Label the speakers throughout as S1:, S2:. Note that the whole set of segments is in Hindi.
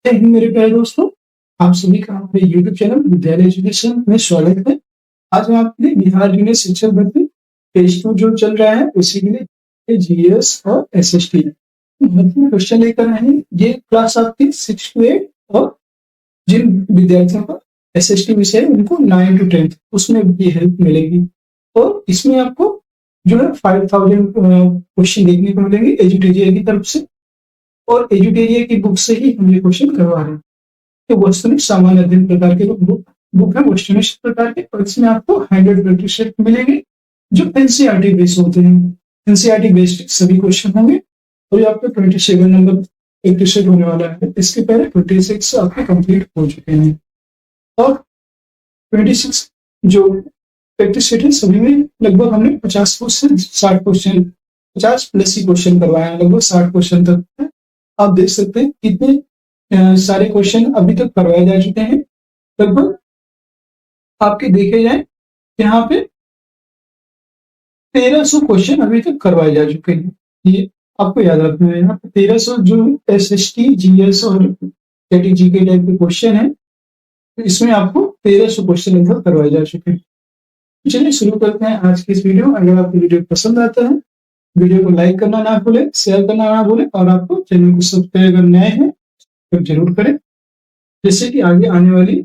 S1: जय हिंद मेरे प्यारे दोस्तों, आप सभी का हमारे यूट्यूब चैनल विद्यालय एजुकेशन में स्वागत है। आज मैं आपके लिए बिहार यूनियन शिक्षक भर्ती टेस्ट 2 जो चल रहा है उसी के लिए जीएस और एसएसटी भर्ती में क्वेश्चन लेकर आए हैं। ये क्लास आपकी 6 to 8 और जिन विद्यार्थियों का एसएसटी विषय है उनको 9 to 10 उसमें भी हेल्प मिलेगी। और इसमें आपको जो है 5000 क्वेश्चन देखने को मिलेंगे एजुटेरिया की तरफ से, और एजुटेरिया की बुक से ही हम ये क्वेश्चन करवा रहे हैं। तो वस्तुनिष्ठ सामान्य अध्ययन प्रकार के बुक है वस्तुनिष्ठ प्रकार के, और इसमें आपको 100 प्रैक्टिस सेट मिलेंगे जो एनसीईआरटी बेस्ड होते हैं। एनसीईआरटी बेस्ड सभी क्वेश्चन होंगे और ये आपका 27 नंबर प्रैक्टिस सेट होने वाला है। इसके पहले 26 आपके कंप्लीट हो चुके हैं और 26 जो प्रैक्टिस सेट है सभी में लगभग हमने 50 क्वेश्चन 60 क्वेश्चन 50 प्लस ही क्वेश्चन करवाए हैं, लगभग 60 क्वेश्चन तक। आप देख सकते हैं कितने सारे क्वेश्चन अभी तक करवाए जा चुके हैं। लगभग आपके देखे जाए यहाँ पे 1300 क्वेश्चन अभी तक करवाए जा चुके हैं। ये आपको याद रखना है, यहाँ पे 1300 जो एसएसटी जीएस और जी के टाइप के क्वेश्चन है, इसमें आपको 1300 क्वेश्चन लगभग करवाए जा चुके हैं। चलिए शुरू करते हैं आज की इस वीडियो। अगर आपको वीडियो पसंद आता है वीडियो को लाइक करना ना भूले, शेयर करना ना भूले, और आपको चैनल को सब्सक्राइब अगर नए हैं तो जरूर करें, जिससे कि आगे आने वाली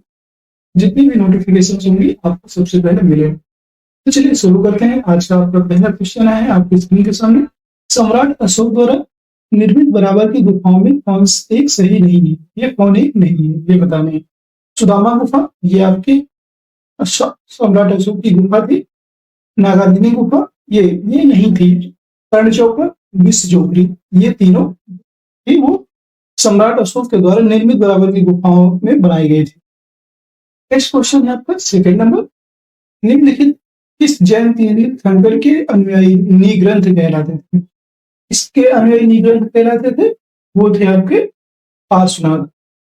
S1: जितनी भी नोटिफिकेशन होंगी आपको सबसे पहले मिले। तो चलिए शुरू करते हैं। आज का आपका पहला क्वेश्चन है आपकी स्क्रीन के सामने। सम्राट अशोक द्वारा निर्मित बराबर की गुफाओं में कौन एक सही नहीं है, ये कौन एक नहीं है, ये बताने हैं। सुदामा गुफा ये आपकी सम्राट अशोक की गुफा थी। नागार्जुनी गुफा ये नहीं थी। कर्णचौपर, विश्व जोगरी, ये तीनों ही वो सम्राट अशोक के द्वारा निर्मित बराबर की गुफाओं में बनाई गई थी। नेक्स्ट क्वेश्चन है आपका सेकंड नंबर। निम्नलिखित किस जैन तीर्थंकर के अनुयायी निग्रंथ कहलाते थे? इसके अनुयायी निग्रंथ कहलाते थे, वो थे आपके पार्श्वनाथ।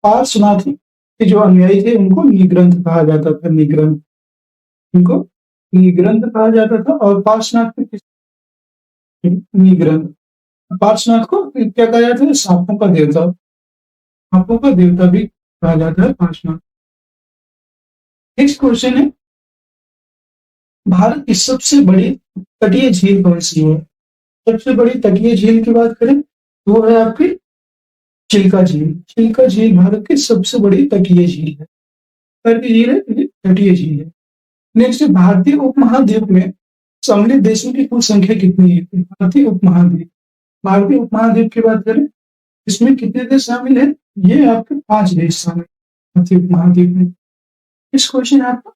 S1: पार्श्वनाथ के जो अनुयायी थे उनको निग्रंथ कहा जाता था। निग्रंथ, इनको निग्रंथ कहा जाता था। और पार्श्वनाथ के किस निग्रंथ, पार्श्वनाथ को क्या कहा जाता है? सांपों का देवता, सांपों का देवता भी कहा जाता है पार्श्वनाथ। नेक्स्ट क्वेश्चन है भारत की सबसे बड़ी तटीय झील कौन सी है? सबसे बड़ी तटीय झील की बात करें तो वो है आपकी चिल्का झील। चिल्का झील भारत की सबसे बड़ी तटीय झील है। झील है, तटीय झील है। नेक्स्ट, भारतीय उपमहाद्वीप में सम्मिलित देशों की कुल संख्या कितनी है? भारतीय उपमहाद्वीप, भारतीय उपमहाद्वीप की बात करें इसमें कितने देश शामिल है? ये आपके 5 देश शामिल भारतीय उपमहाद्वीप में। इस क्वेश्चन है आपका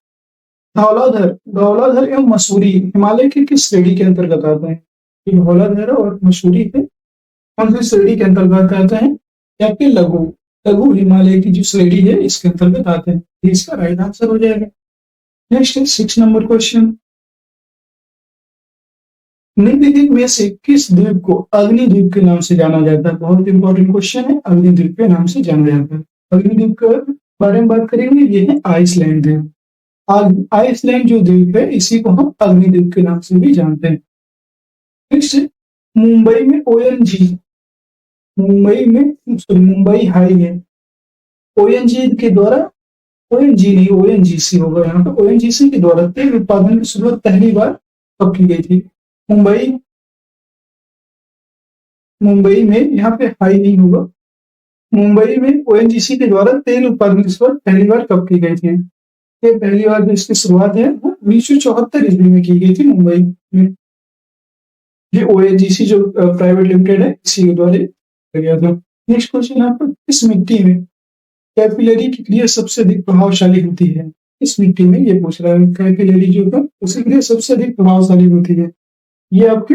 S1: धौलाधर, धौलाधर एवं मसूरी हिमालय की किस श्रेणी के अंतर्गत आते हैं? धौलाधर और मसूरी के कौन सी श्रेणी के अंतर्गत आते हैं? आपके लघु लघु हिमालय की जो श्रेणी है इसके अंतर्गत आते हैं। इसका राइट आंसर हो जाएगा। Next 6 number question. निम्नलिखित में से किस द्वीप को अग्निद्वीप के नाम से जाना जाता है? बहुत इंपॉर्टेंट क्वेश्चन है। अग्निद्वीप के नाम से जाना जाता है। अग्निद्वीप के बारे में बात करेंगे, ये है आइसलैंड द्वीप। आइसलैंड जो द्वीप है इसी को हम अग्निद्वीप के नाम से भी जानते हैं। नेक्स्ट, मुंबई में ओएनजी, मुंबई में मुंबई हाई है, ओएनजी के द्वारा, ओएनजी नहीं ओएनजीसी होगा यहाँ पे, ओएनजीसी के द्वारा तेल उत्पादन की शुरुआत पहली बार कब की गई थी? मुंबई में यहाँ पे हाई नहीं होगा। मुंबई में ओएनजीसी के द्वारा तेल उत्पादन की शुरुआत पहली बार कब की गई थी? ये पहली बार जो इसकी शुरुआत है वो 1974 ईस्वी में की गई थी मुंबई में। ये ओएनजीसी जो प्राइवेट लिमिटेड है इसी के द्वारा किया गया था। नेक्स्ट क्वेश्चन आपको, किस मिट्टी में कैपिलरी की क्रिया सबसे अधिक प्रभावशाली होती है? इस मिट्टी में ये पूछ रहा है कैपिलरी जो है उसकी क्रिया सबसे अधिक प्रभावशाली होती है। ये आपके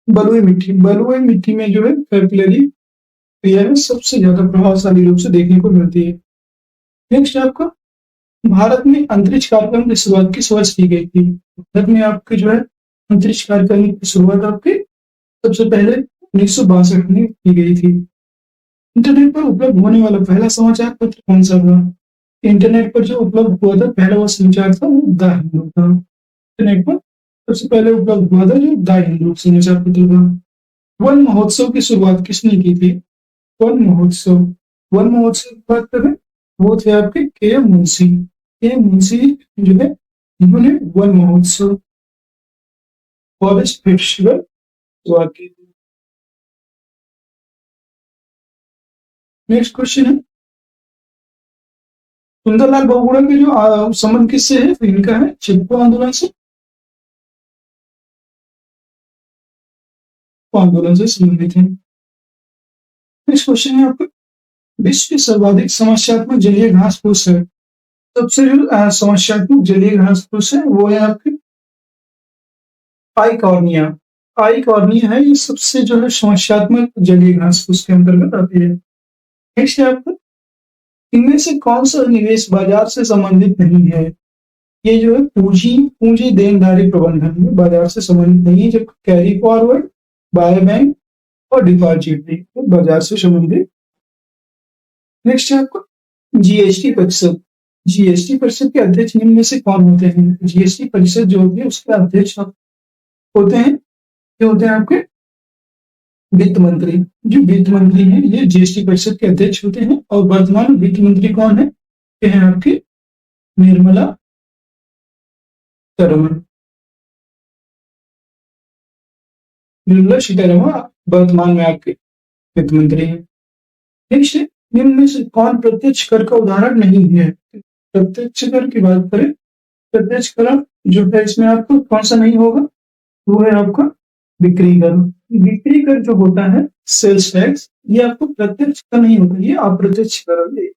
S1: बलुई मिट्टी, बलुई मिट्टी में जो है कैपिलरी क्रिया है सबसे ज्यादा प्रभावशाली रूप से देखने को मिलती है। नेक्स्ट आपका, भारत में अंतरिक्ष कार्यक्रम की शुरुआत किस वर्ष की गई थी? भारत में आपके जो है अंतरिक्ष कार्यक्रम की शुरुआत आपके सबसे पहले 1962 में की गई थी। इंटरनेट पर उपलब्ध होने वाला पहला समाचार पत्र कौन सा था? इंटरनेट पर जो उपलब्ध हुआ था पहला वो समाचार था वो द हिंदू था। इंटरनेट पर सबसे पहले उपलब्ध हुआ था जो द हिंदू समाचार पत्र था। वन महोत्सव की शुरुआत किसने की थी? वन महोत्सव, वन महोत्सव की बात करें, वो थे आपके के मुंशी। के मुंशी जो है, इन्होंने वन महोत्सव, फॉरेस्ट फेस्टिवल शुरुआत की थी। नेक्स्ट क्वेश्चन है, सुंदरलाल बहुगुणा के जो संबंध किससे है, तो इनका है चिपको आंदोलन से। आंदोलन से संबंधित है। नेक्स्ट क्वेश्चन है आपका, विश्व की सर्वाधिक समस्यात्मक जलीय घास फूस है। सबसे जो समस्यात्मक जलीय घास फूस है वो है आपके पाइकॉर्निया। पाइकॉर्निया है, ये सबसे जो है समस्यात्मक जलीय घास फूस के अंतर्गत आती है। नेक्स्ट है आपका, इनमें से कौन सा निवेश बाजार से संबंधित नहीं है। ये जो है पूंजी पूंजी देनदारी प्रबंधन में बाजार से संबंधित नहीं है, जब कैरी फॉरवर्ड, बाय बैंक और डिपॉजिट भी बाजार से संबंधित। नेक्स्ट है आपको जीएसटी परिषद। जीएसटी परिषद के अध्यक्ष निम्न में से कौन होते हैं। जीएसटी परिषद जो होती है उसके अध्यक्ष होते हैं, ये होते हैं आपके वित्त मंत्री। जो वित्त मंत्री हैं ये जीएसटी परिषद के अध्यक्ष होते हैं। और वर्तमान वित्त मंत्री कौन है, ये है आपके निर्मला सीतारमण। निर्मला सीतारमण वर्तमान में आपके वित्त मंत्री हैं। नेक्स्ट है, निम्न में से कौन प्रत्यक्ष कर का उदाहरण नहीं है। प्रत्यक्ष कर की बात करें, प्रत्यक्ष कर जो है इसमें आपको कौन सा नहीं होगा, वो है आपका बिक्री कर। बिक्री कर जो होता है सेल्स टैक्स, ये आपको प्रत्यक्ष कर नहीं होता, ये अप्रत्यक्ष कर है।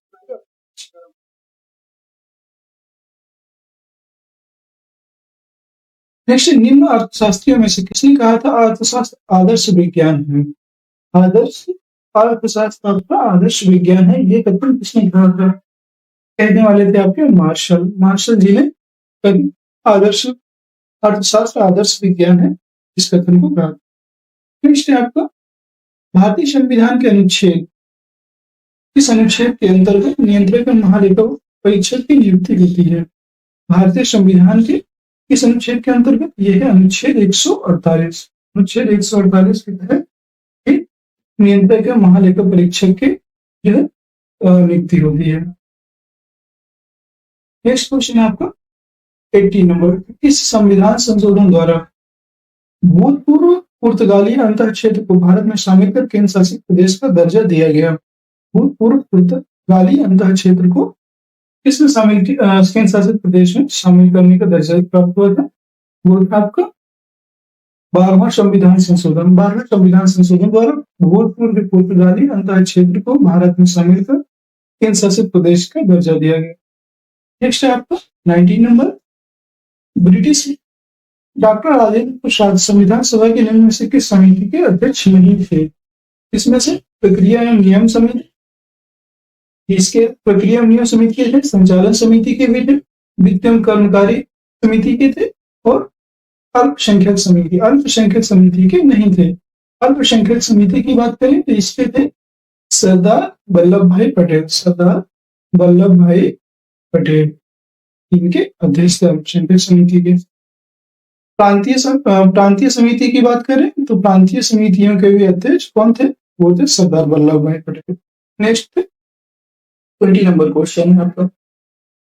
S1: नेक्स्ट, निम्न अर्थशास्त्रियों में से किसने कहा था अर्थशास्त्र आदर्श विज्ञान है। आदर्श अर्थशास्त्र आपका आदर्श विज्ञान है, ये कथन किसने कहा था। कहने वाले थे आपके मार्शल। मार्शल जी ने आदर्श अर्थशास्त्र आदर्श विज्ञान है इस कथन को कहा। नेक्स्ट है आपका, भारतीय संविधान के अनुच्छेद, इस अनुच्छेद के अंतर्गत नियंत्रक महालेखा परीक्षक की नियुक्ति होती है। भारतीय संविधान के इस अनुच्छेद के अंतर्गत यह है अनुच्छेद 148। अनुच्छेद 148 के तहत नियंत्रक महालेखा परीक्षक के यह नियुक्ति होती है। नेक्स्ट क्वेश्चन है आपका 80 नंबर, इस संविधान संशोधन द्वारा भूतपूर्व पुर्तगाली अंत क्षेत्र को भारत में शामिल कर केंद्र शासित प्रदेश का दर्जा दिया गया। भूतपूर्व पुर्तगाली अंत क्षेत्र को किसमें शामिल केंद्र शासित प्रदेश में शामिल करने का दर्जा प्राप्त हुआ था, वो था आपका 12वां संविधान संशोधन। 12वें संविधान संशोधन द्वारा भूतपूर्व पुर्तगाली अंत क्षेत्र को भारत में शामिल कर केंद्र शासित प्रदेश का दर्जा दिया गया। नेक्स्ट है आपका 19 number, British doctor Rajendra Prasad संविधान सभा के निम्न में से किस समिति के अध्यक्ष नहीं थे। इसमें से प्रक्रिया एवं नियम समिति, इसके प्रक्रिया एवं नियम समिति के थे, संचालन समिति के भी थे, वित्त एवं कर्मकारी समिति के थे और अल्पसंख्यक समिति, अल्पसंख्यक समिति के नहीं थे। अल्पसंख्यक समिति की बात करें तो इसके थे सरदार वल्लभ भाई पटेल। सरदार वल्लभ भाई पटेल इनके अध्यक्ष थे अल्पसंख्यक समिति के। प्रांतीय समिति की बात करें तो प्रांतीय समितियों के भी अध्यक्ष कौन थे, वो थे सरदार वल्लभ भाई पटेल। नेक्स्ट 20 नंबर क्वेश्चन है आपका,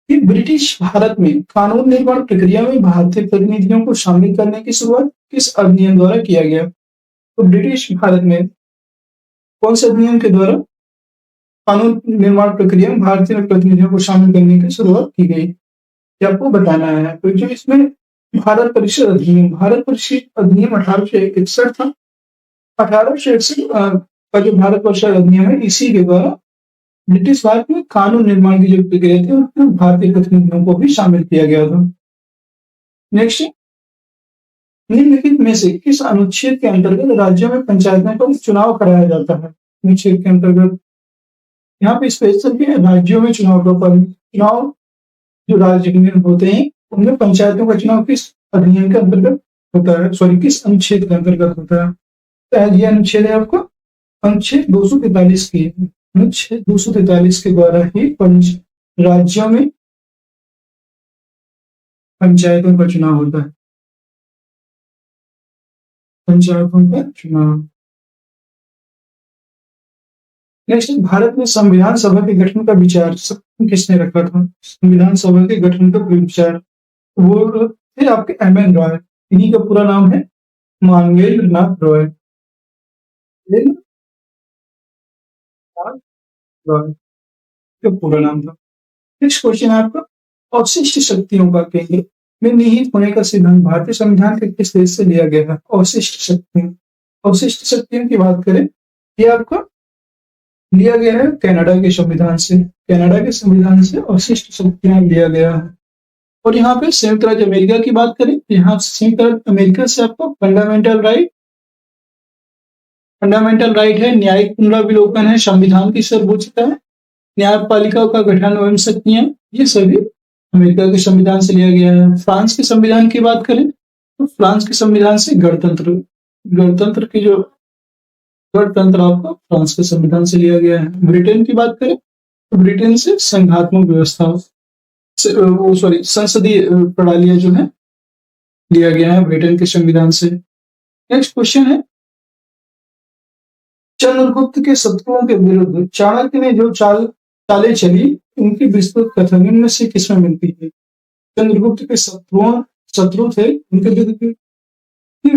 S1: कि ब्रिटिश भारत में कानून निर्माण प्रक्रिया में भारतीय प्रतिनिधियों को शामिल करने की शुरुआत किस अधिनियम द्वारा किया गया। तो ब्रिटिश भारत में कौन से अधिनियम के द्वारा कानून निर्माण प्रक्रिया में भारतीय प्रतिनिधियों को शामिल करने की शुरुआत की गई, ये आपको बताना है। तो जो इसमें भारत परिषद अधिनियम, भारत परिषद अधिनियम 1861 था। 1861 का जो भारत परिषद अधिनियम है, इसी के द्वारा ब्रिटिश भारत में कानून निर्माण की जो प्रक्रिया थी उसमें भारतीय प्रतिनिधियों को भी शामिल किया गया था। नेक्स्ट, निम्नलिखित में से किस अनुच्छेद के अंतर्गत राज्यों में पंचायतों का चुनाव कराया जाता है। अनुच्छेद के अंतर्गत यहाँ पे स्पेशल है राज्यों में चुनाव जो राज्य में होते हैं उनमें पंचायतों का चुनाव किस अधिनियम के अंतर्गत होता है, सॉरी किस अनुच्छेद के अंतर्गत होता है। तो ये अनुच्छेद है आपको अनुच्छेद 243 की, अनुच्छेद 243 के द्वारा ही राज्यों में पंचायतों का चुनाव होता है। पंचायतों का चुनाव नेक्स्ट, भारत में संविधान सभा के गठन का विचार किसने रखा था? संविधान सभा के गठन का विचार वो थे आपके एम.एन. रॉय। इन्हीं का पूरा नाम है मांगेंद्र नाथ रॉय। रॉय का पूरा नाम था। नेक्स्ट क्वेश्चन है आपका, अवशिष्ट शक्तियों का केंद्र में निहित होने का सिद्धांत भारतीय संविधान के किस देश से लिया गया है? अवशिष्ट शक्तियों, अवशिष्ट शक्तियों की बात करें, ये आपका लिया गया है कनाडा के संविधान से। कनाडा के संविधान से अवशिष्ट शक्तियां लिया गया है। और यहाँ पे संयुक्त राज्य अमेरिका की बात करें, यहाँ संयुक्त राज्य अमेरिका से आपको फंडामेंटल राइट है, न्यायिक पुनरावलोकन है, संविधान की सर्वोच्चता है, न्यायपालिका का गठन एवं शक्तियां, ये सभी अमेरिका के संविधान से लिया गया है। फ्रांस के संविधान की बात करें तो फ्रांस के संविधान से गणतंत्र की जो गणतंत्र आपको फ्रांस के संविधान से लिया गया है। ब्रिटेन की बात करें तो ब्रिटेन से संघात्मक व्यवस्था संसदीय प्रणालियां जो है लिया गया है ब्रिटेन के संविधान से। नेक्स्ट क्वेश्चन है, चंद्रगुप्त के शत्रुओं के विरुद्ध चाणक्य ने जो चालें चली, उनकी विस्तृत कथा निम्न से किसमें मिलती है? चंद्रगुप्त के शत्रु थे, उनके विरुद्ध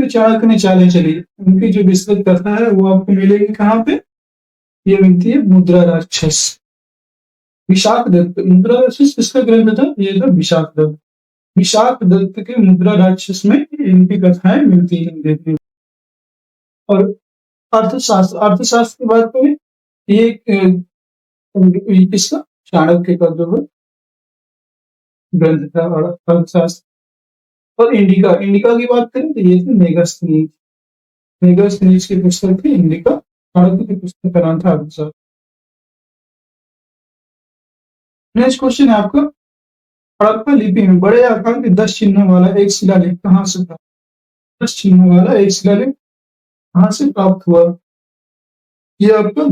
S1: चाणक्य ने चालें चली, उनकी जो विस्तृत कथा है वो आपको मिलेगी कहाँ पे? ये मिलती है मुद्रा राक्षस, विशाख दत्त। मुद्रा राक्षस किसका ग्रंथ था? ये था विशाख दत्त। विशाख दत्त के मुद्रा राक्षस में इनकी कथाएं मिलती हैं। और अर्थशास्त्र की बात करें, ये किसका? चाणक्य का जो है ग्रंथ था अर्थशास्त्र। और इंडिका की बात करें तो ये थी मेगास्थनीज की पुस्तक थी इंडिका। चाणक्य की पुस्तक का नाम था अर्थशास्त्र। नेक्स्ट क्वेश्चन है आपका, हड़प्पा लिपि में बड़े आकार के 10 चिन्हों वाला एक शिलालेख कहाँ से था? 10 चिन्हों वाला एक शिलालेख कहाँ से प्राप्त हुआ? ये आपका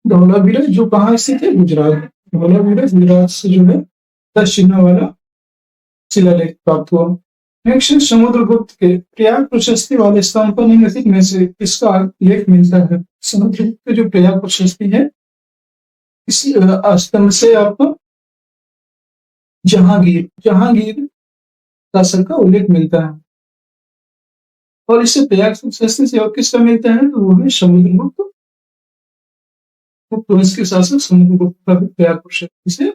S1: धौलावीरा जो कहाँ स्थित है? गुजरात। धौलावीरा गुजरात से जो है 10 चिन्हों वाला शिलालेख प्राप्त हुआ। नेक्स्ट, समुद्रगुप्त के प्रयाग प्रशस्ति वाले स्थान पर निम्नलिखित में से किसका लेख मिलता है? समुद्रगुप्त के जो प्रयाग प्रशस्ति है, इसी स्तंभ से आपको जहांगीर शासक का उल्लेख मिलता है। और इससे प्रयाग प्रशस्ति से और किसका मिलता है? तो वो है समुद्रगुप्त। वंश के शासक समुद्रगुप्त का भी प्रयाग प्रशस्ति से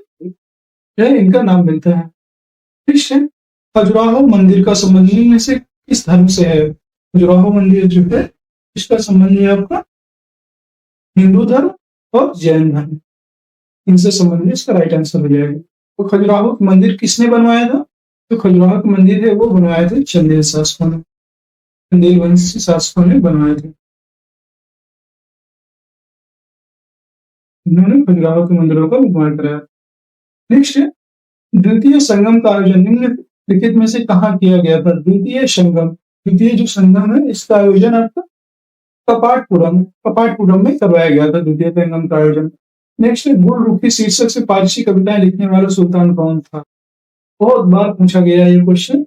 S1: इनका नाम मिलता है। ठीक है, खजुराहो मंदिर का संबंध में से किस धर्म से है? खजुराहो मंदिर जो है इसका संबंध है आपका हिंदू धर्म और जैन धर्म, इनसे संबंधित इसका राइट आंसर हो जाएगा। तो खजुराहो मंदिर किसने बनवाया था? तो खजुराहो का मंदिर है वो बनवाए थे चंदेल शासकों ने, चंदेल वंशी शासकों ने बनवाए थे। इन्होंने खजुराहो के मंदिरों का निर्माण कराया। नेक्स्ट है, द्वितीय संगम का आयोजन निम्नलिखित में से कहाँ किया गया था? द्वितीय जो संगम है इसका आयोजन आपका कपाटपुरम में करवाया गया था, द्वितीय संगम का आयोजन। नेक्स्ट है, गुलरुखी शीर्षक से पारसी कविताएं लिखने वाला सुल्तान कौन था? बहुत बार पूछा गया ये क्वेश्चन।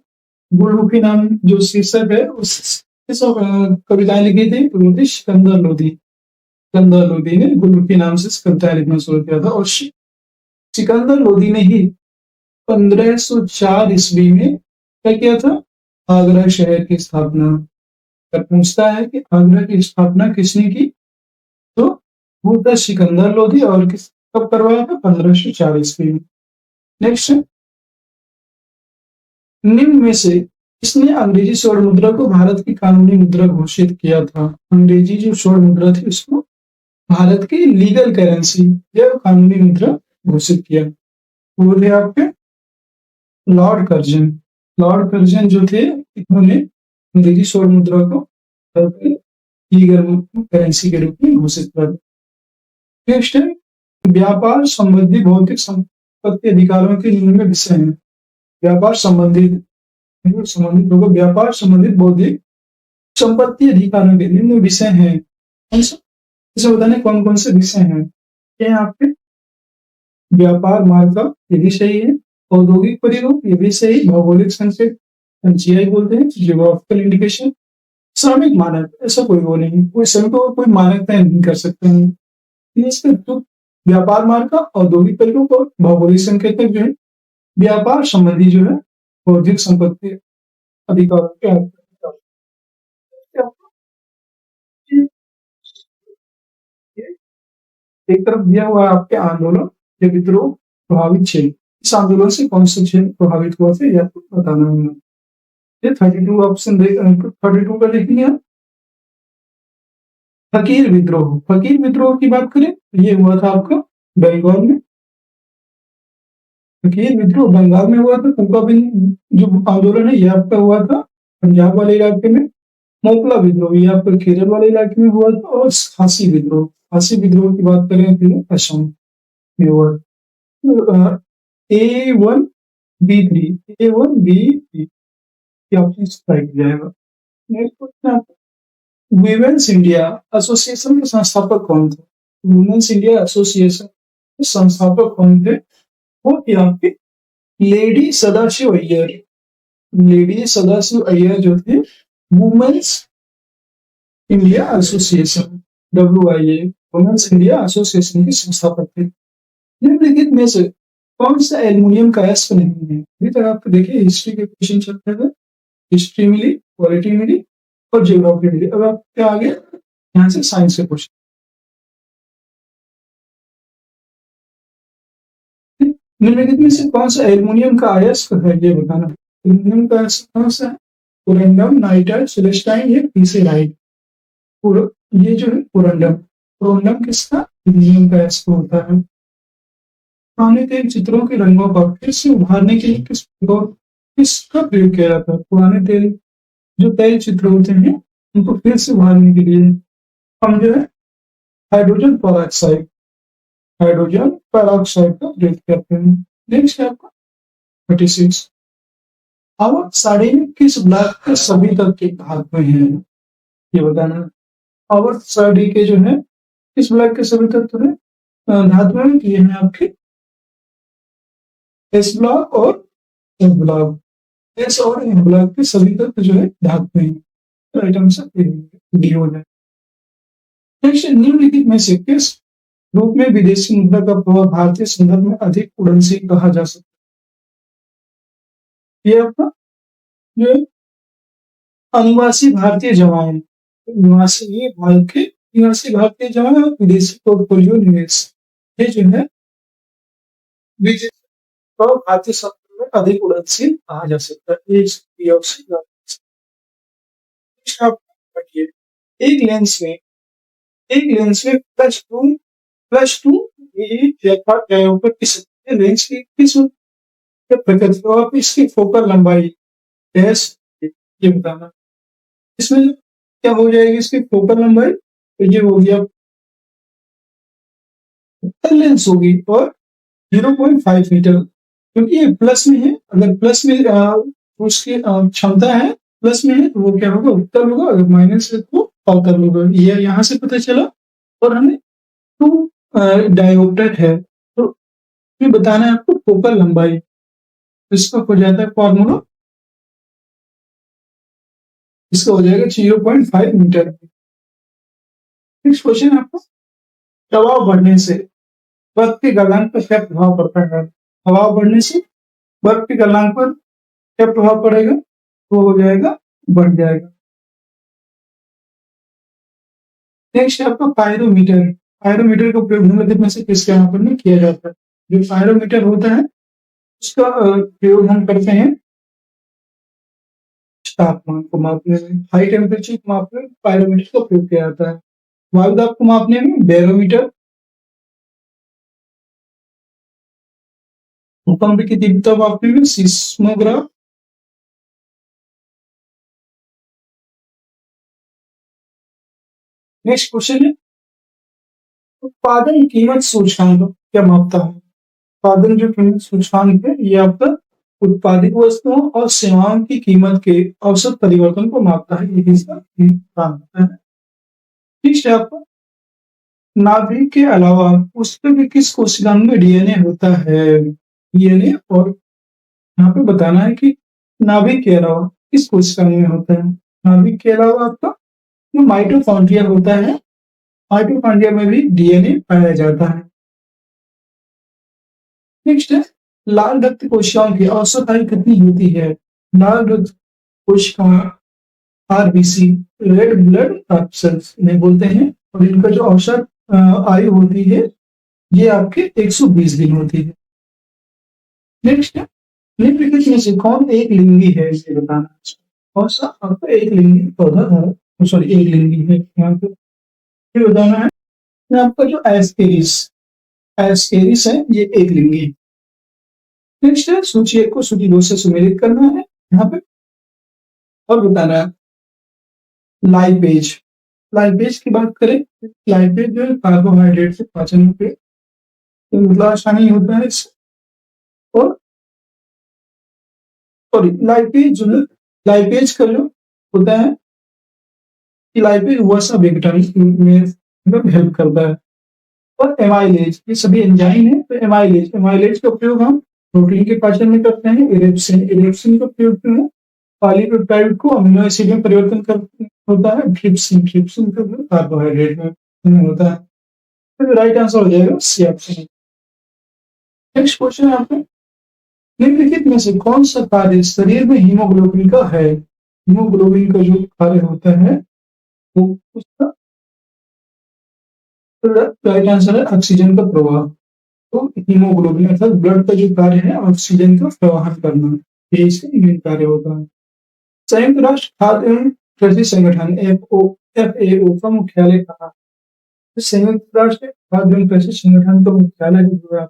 S1: गुलरुखी नाम जो शीर्षक है उस कविताएं लिखी थी वो थी सिकंदर लोदी ने गुलरुखी नाम से कविताएं लिखना शुरू किया था। और सिकंदर लोदी ने ही 1504 ईस्वी में क्या किया था? आगरा शहर की स्थापना। पूछता है कि आगरा की स्थापना किसने की? तो वो था सिकंदर लोदी। और कब करवाया था? 1504 ईस्वी में। नेक्स्ट, निम्न में से किसने अंग्रेजी स्वर्ण मुद्रा को भारत की कानूनी मुद्रा घोषित किया था? अंग्रेजी जो स्वर्ण मुद्रा थी उसको भारत की लीगल करेंसी या कानूनी मुद्रा घोषित किया। वो थे आपके लॉर्ड कर्जन जो थे, इन्होंने अंग्रेजी स्वर्ण मुद्रा को लीगल करेंसी के रूप में घोषित कर। नेक्स्ट है, व्यापार संबंधी भौतिक संपत्ति अधिकारों के निम्न विषय हैं। व्यापार संबंधित बौद्धिक संपत्ति अधिकारों के निम्न विषय हैं। इसे बताने कौन कौन से विषय हैं? ये आपके व्यापार मार्ग ये भी सही है, औद्योगिक परिरोध ये भी सही, भौगोलिक संकेत जीआई बोलते हैं, जियोग्राफिकल इंडिकेशन, श्रमिक मानक ऐसा कोई वो नहीं, कोई श्रमिकों को कोई मानक तय नहीं कर सकते हैं। इसके तो व्यापार मार्ग का औद्योगिक पहलू और भौगोलिक संकेतक जो है व्यापार संबंधी जो है बौद्धिक संपत्ति अधिकार के एक तरफ दिया हुआ है आपके आंदोलन या विद्रोह प्रभावित क्षेत्र। इस आंदोलन से कौन से क्षेत्र प्रभावित हुआ थे, यह आपको बताना है। ये 32 ऑप्शन 32 का देखेंगे आप। फकीर विद्रोह, फकीर विद्रोह की बात करें ये हुआ था आपका बंगाल में। फकीर विद्रोह बंगाल में हुआ था। कुका जो आंदोलन है ये आपका हुआ था पंजाब वाले इलाके में। मोपला विद्रोह ये आपका केरल वाले इलाके में हुआ था। और खासी विद्रोह, खासी विद्रोह की बात करें तो असम में हुआ। A1B3 A1B3 ऑप्शन स्ट्राइक जाएगा। Next question, women's India association के संस्थापक कौन थे? वुमेन्स इंडिया एसोसिएशन के संस्थापक कौन थे? वो यहाँ पे लेडी सदाशिव अय्यर, लेडी सदाशिव अय्यर जो थे women's India association WIA women's India association के संस्थापक थे। निम्नलिखित में से कौन सा एल्युमिनियम का अयस्क नहीं है? अभी तक आपको देखिए हिस्ट्री के क्वेश्चन चल रहे थे, हिस्ट्री मिली, क्वालिटी मिली और ज्योग्राफी मिली। अब आप क्या आगे यहाँ से साइंस के क्वेश्चन। निम्नलिखित में से कौन सा एल्युमिनियम का अयस्क है ये बताना। एल्युमिनियम का अयस्क कौन सा है? कोरंडम, नाइट्राइट, सिलेस्टाइन या पीसेराइट। ये जो है कोरंडम, कोरंडम किसका? एल्युमिनियम का अयस्क होता है। पुराने तेल चित्रों के रंगों का फिर से उभारने के लिए किसका प्रयोग किया जाता है? पुराने तेल जो तैल चित्र होते हैं उनको फिर से उभारने के लिए हम जो है हाइड्रोजन पेरोक्साइड, हाइड्रोजन पेरोक्साइड का प्रयोग करते हैं। नेक्स्ट है आपका 36, आवर्त सारणी में किस ब्लॉक के सभी तत्व भाग में है? ये बताना। आवर्त सारणी के जो है किस ब्लॉक के सभी तत्व है धातु में? ये है आपके एस ब्लॉक और एफ ब्लॉक। एस और एफ ब्लॉक के सभी तत्व जो है धातु में। राइट आंसर डी हो जाए। नेक्स्ट, निम्नलिखित में से किस रूप में विदेशी मुद्रा का प्रभाव भारतीय संदर्भ में अधिक उड़नशील कहा जा सकता है? ये आपका जो अनिवासी भारतीय जवान, निवासी भारत के निवासी भारतीय जवान और विदेशी पोर्टफोलियो निवेश, ये जो है विदेशी भारतीय संदर्भ में अधिक उड़नशील कहा जा सकता है। एक लेंस में +2 किस लेंस की किस प्रकृति को आप इसकी फोकल लंबाई ये बताना। इसमें क्या हो जाएगी इसकी फोकल लंबाई? तो ये हो गया लेंस होगी और 0.5 मीटर, क्योंकि ये प्लस में है। अगर प्लस में उसकी क्षमता है प्लस में है तो वो क्या होगा? उत्तल होगा। अगर माइनस है तो अवतल होगा। ये यहाँ से पता चला। और हमें 2 डायोप्टर है तो ये बताना है आपको फोकल लंबाई। इसका हो जाता है फॉर्मूला, इसका हो जाएगा 0.5 मीटर। नेक्स्ट क्वेश्चन है आपको, दबाव बढ़ने से बर्फ के गलनांक पर क्या प्रभाव पड़ता है? दबाव बढ़ने से बर्फ के गलनांक पर क्या प्रभाव पड़ेगा? वो हो जाएगा बढ़ जाएगा। नेक्स्ट है आपका पायरोमीटर। पायरोमीटर का प्रयोग निम्नलिखित में से किसके मापन में किया जाता है? जो पायरोमीटर होता है उसका प्रयोग हम करते हैं तापमान को मापने में, हाई टेम्परेचर को मापने में पायरोमीटर का प्रयोग किया जाता है। वायु दाब को मापने में बैरोमीटर, भूकंप की तीव्रता मापने में सिस्मोग्राफ, नेक्स्ट क्वेश्चन है, उत्पादन कीमत सूचकांक क्या मापता है? उत्पादन जो कीमत सूचकांक है ये आपका उत्पादित वस्तुओं और सेवाओं की कीमत के औसत परिवर्तन को मापता है। ये इसका काम होता है। नेक्स्ट है आपका, नाभिक के अलावा उसके भी किस कोशिकांग में DNA होता है? DNA, और यहाँ पे बताना है कि नाभिक के अलावा किस कोशिकांग में होता है। नाभिक के अलावा आपका जो माइटोकॉन्ड्रिया होता है, माइटोकॉन्ड्रिया में भी डीएनए पाया जाता है। नेक्स्ट है लाल रक्त कोशिकाओं की औसत आयु कितनी होती है? लाल रक्त कोशिकाओं आरबीसी रेड ब्लड सेल्स में बोलते हैं, और इनका जो औसत आयु होती है ये आपके 120 दिन होती है। नेक्स्ट निम्नलिखित में से कौन एक लिंगी है, इसे बताना। कौन सा आपका एक लिंगी पौधा है, सॉरी एक लिंगी है यहाँ पे, ये बताना है। आपका जो एस्केरिस है ये एक लिंगी। नेक्स्ट है सूची 1 को सूची 2 से सुमेलित करना है यहाँ पे, और बताना है लाइपेज की बात करें, लाइपेज जो है कार्बोहाइड्रेट से पाचन पे मतलब आसानी होता है इससे, और सॉरी लाइपेज का जो होता है कि लाइपेज वसा विघटन में मतलब हेल्प करता है। और एमाइलेज, ये सभी एंजाइम है, तो एमाइलेज का प्रयोग हम प्रोटीन के पाचन में करते हैं। इरेप्सिन का प्रयोग जो है पॉलीपेप्टाइड को अमीनो एसिड में परिवर्तन कर होता है। ट्रिप्सिन का कार्बोहाइड्रेट में होता है। तो राइट आंसर हो जाएगा सी ऑप्शन। नेक्स्ट क्वेश्चन है आपका, निम्नलिखित में से कौन सा कार्य शरीर में हीमोग्लोबिन का है? हीमोग्लोबिन का जो कार्य होता है वो उसका राइट आंसर है ऑक्सीजन का प्रवाह। तो हीमोग्लोबिन अर्थात ब्लड का जो कार्य है ऑक्सीजन का प्रवाहन करना, ये इसका मेन कार्य होता है। संयुक्त राष्ट्र खाद्य एवं कृषि संगठन FAO का मुख्यालय कहाँ? संयुक्त राष्ट्र खाद्य एवं कृषि संगठन का मुख्यालय है।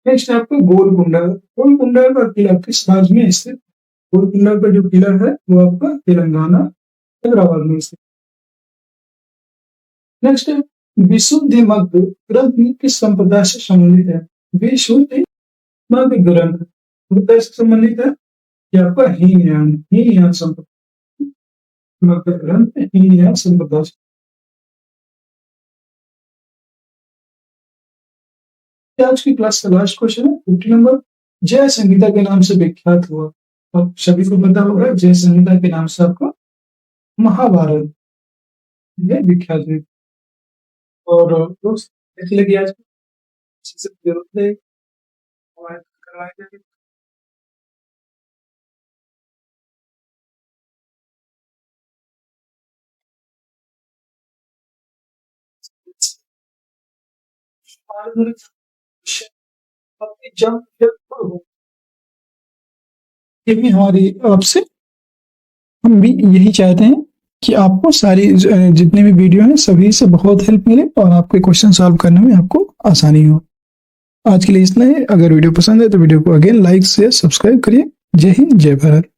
S1: नेक्स्ट आपको गोलकुंडा का किला किस राज्य में स्थित? गोलकुंडा का जो किला है वो आपका तेलंगाना हैदराबाद में स्थित। नेक्स्ट विशुद्ध मध्य ग्रंथ किस संप्रदाय से संबंधित है? विशुद्ध मध्य ग्रंथ संप्रदाय से संबंधित है या आपका हीनयान संप्रदाय। मध्य ग्रंथ हीनयान संप्रदाय। आज की क्लास का लास्ट क्वेश्चन है 50 नंबर, जय संहिता के नाम से विख्यात हुआ। आप सभी को पता होगा जय संहिता के नाम से आपका महाभारत विख्यात है। और दोस्त देख लगी आज जरूरत है ये भी हमारी आपसे हम भी यही चाहते हैं कि आपको सारी जितने भी वीडियो हैं सभी से बहुत हेल्प मिले और आपके क्वेश्चन सॉल्व करने में आपको आसानी हो। आज के लिए इतना ही। अगर वीडियो पसंद है तो वीडियो को अगेन लाइक शेयर सब्सक्राइब करिए। जय हिंद जय भारत।